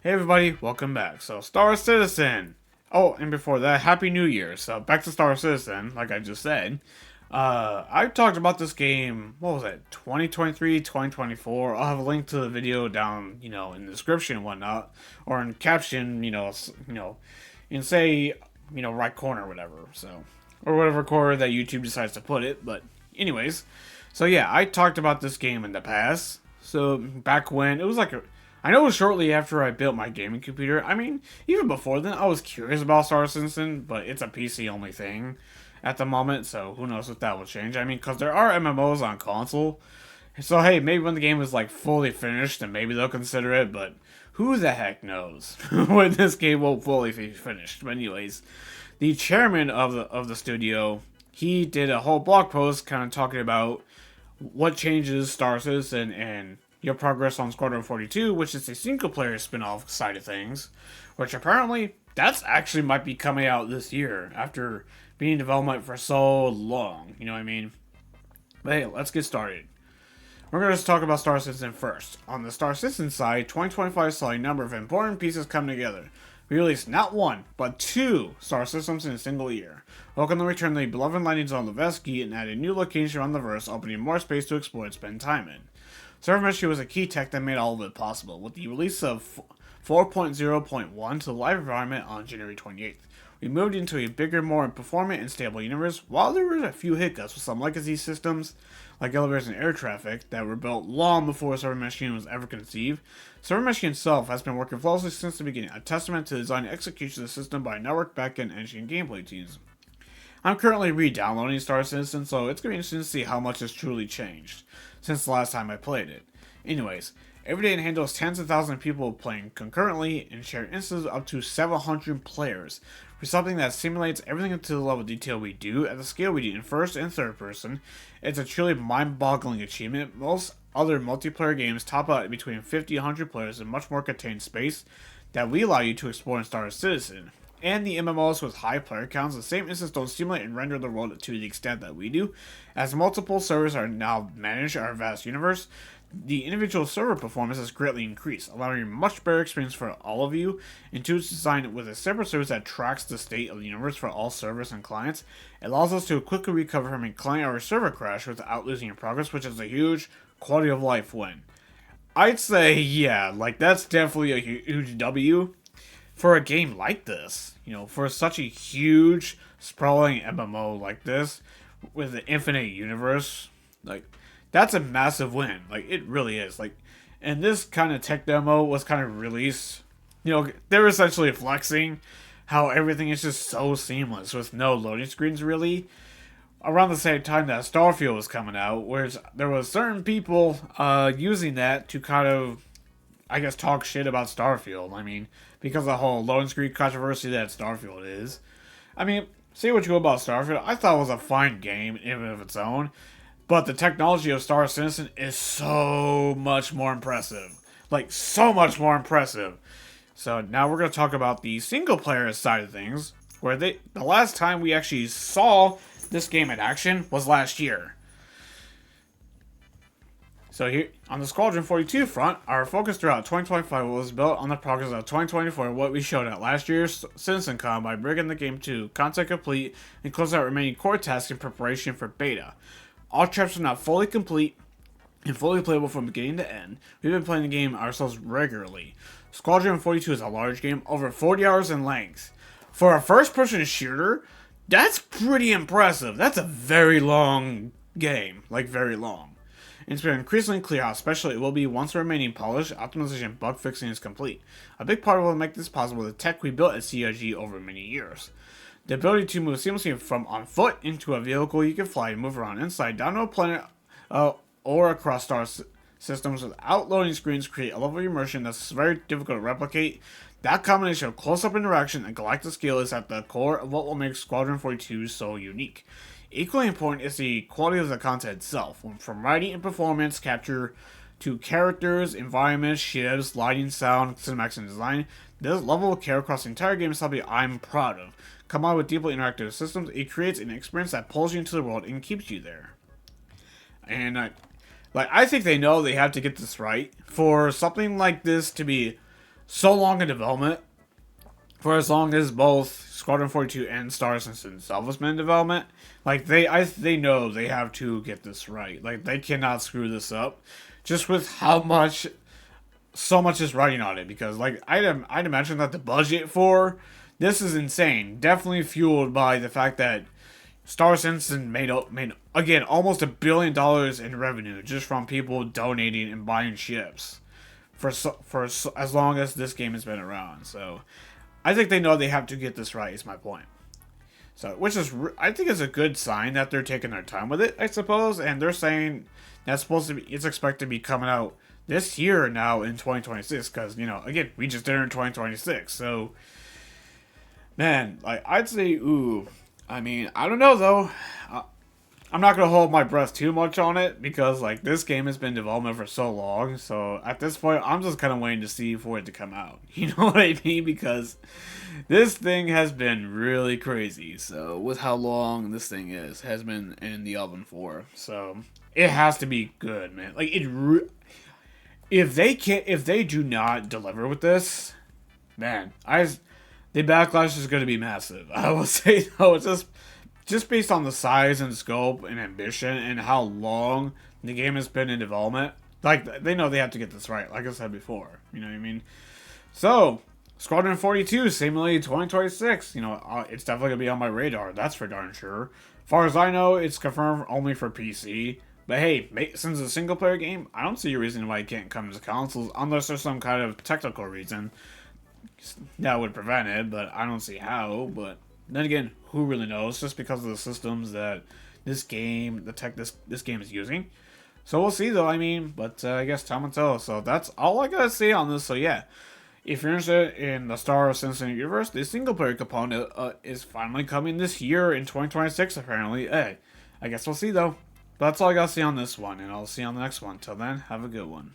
Hey everybody, welcome back. So, Star Citizen. Oh, and before that, Happy New Year. So, back to Star Citizen, like I just said. I talked about this game, what was it, 2023, 2024. I'll have a link to the video down, in the description and whatnot. Or in caption, and say, right corner or whatever. So, or whatever corner that YouTube decides to put it. But, anyways. So, yeah, I talked about this game in the past. So, back when, it was like I know it was shortly after I built my gaming computer. I mean, even before then, I was curious about Star Citizen, but it's a PC only thing at the moment, so who knows if that will change. I mean, because there are MMOs on console, so hey, maybe when the game is like fully finished, then maybe they'll consider it, but who the heck knows when this game will fully be finished. But anyways, the chairman of the studio, he did a whole blog post kind of talking about what changes Star Citizen and your progress on Squadron 42, which is a single-player spin-off side of things, which apparently that's actually might be coming out this year after being in development for so long. You know what I mean? But hey, let's get started. We're going to talk about Star Citizen first. On the Star Citizen side, 2025 saw a number of important pieces come together. We released not one, but two Star Systems in a single year. Welcome the return to the beloved landing zone Levesky and added new locations around the verse, opening more space to explore and spend time in. Server meshing was a key tech that made all of it possible, with the release of 4.0.1 to the live environment on January 28th. We moved into a bigger, more performant and stable universe, while there were a few hiccups with some legacy systems, like elevators and air traffic, that were built long before server meshing was ever conceived. Server meshing itself has been working flawlessly since the beginning, a testament to the design and execution of the system by network, backend, engine, and gameplay teams. I'm currently re-downloading Star Citizen, so it's going to be interesting to see how much has truly changed since the last time I played it. Anyways, every day it handles tens of thousands of people playing concurrently and shared instances of up to 700 players. For something that simulates everything to the level of detail we do at the scale we do in first and third person, it's a truly mind-boggling achievement. Most other multiplayer games top out between 50 and 100 players in much more contained space that we allow you to explore in Star Citizen. And the MMOs with high player counts, the same instances don't stimulate and render the world to the extent that we do. As multiple servers are now managed our vast universe, the individual server performance has greatly increased, allowing a much better experience for all of you. And two, it's designed with a separate service that tracks the state of the universe for all servers and clients. It allows us to quickly recover from a client or a server crash without losing your progress, which is a huge quality of life win. I'd say, yeah, that's definitely a huge W for a game like this. For such a huge, sprawling MMO like this, with an infinite universe, that's a massive win. It really is. And this kind of tech demo was kind of released. They're essentially flexing how everything is just so seamless with no loading screens, really. Around the same time that Starfield was coming out, whereas there was certain people using that to kind of, I guess, talk shit about Starfield. I mean, because of the whole loading screen controversy that Starfield is. I mean, say what you will about Starfield, I thought it was a fine game in and of its own, but the technology of Star Citizen is so much more impressive. So much more impressive. So now we're going to talk about the single player side of things, where the last time we actually saw this game in action was last year. So here, on the Squadron 42 front, our focus throughout 2025 was built on the progress of 2024, what we showed at last year's CitizenCon by bringing the game to content complete and closing out remaining core tasks in preparation for beta. All chapters are now fully complete and fully playable from beginning to end. We've been playing the game ourselves regularly. Squadron 42 is a large game, over 40 hours in length. For a first-person shooter, that's pretty impressive. That's a very long game, very long. It's been increasingly clear how special it will be once the remaining polish, optimization, and bug fixing is complete. A big part of what will make this possible is the tech we built at CIG over many years. The ability to move seamlessly from on foot into a vehicle you can fly and move around inside, down to a planet, or across star systems without loading screens create a level of immersion that's very difficult to replicate. That combination of close-up interaction and galactic scale is at the core of what will make Squadron 42 so unique. Equally important is the quality of the content itself, from writing and performance capture to characters, environments, ships, lighting, sound, cinematics, and design. This level of care across the entire game is something I'm proud of. Combined with deeply interactive systems, it creates an experience that pulls you into the world and keeps you there. And I think they know they have to get this right for something like this to be so long in development, for as long as both Squadron 42 and Star Citizen itself has been in development, like they know they have to get this right. Like they cannot screw this up, just with how much, so much is riding on it. Because like I'd imagine that the budget for this is insane. Definitely fueled by the fact that Star Citizen made again almost $1 billion in revenue just from people donating and buying ships as long as this game has been around. So I think they know they have to get this right. Is my point. So, which is I think is a good sign that they're taking their time with it, I suppose, and they're saying that's supposed to be, it's expected to be coming out this year now in 2026 because again we just entered 2026. So man, like I'd say ooh. I mean, I don't know though. I'm not gonna hold my breath too much on it because like this game has been in development for so long. So at this point, I'm just kind of waiting to see for it to come out. You know what I mean? Because this thing has been really crazy. So with how long this thing has been in the oven for, so it has to be good, man. Like if they do not deliver with this, man, the backlash is going to be massive. I will say though, it's just based on the size and scope and ambition and how long the game has been in development. Like they know they have to get this right. Like I said before, you know what I mean. So Squadron 42, seemingly 2026. It's definitely gonna be on my radar. That's for darn sure. As far as I know, it's confirmed only for PC. But hey, since it's a single player game, I don't see a reason why it can't come to consoles unless there's some kind of technical reason that would prevent it, but I don't see how. But then again, who really knows? Just because of the systems that this game is using. So we'll see though. I mean, but I guess time will tell. So that's all I gotta say on this. So yeah, if you're interested in the Star Citizen universe, the single player component is finally coming this year in 2026. Apparently, hey, I guess we'll see though. But that's all I gotta say on this one, and I'll see you on the next one. Till then, have a good one.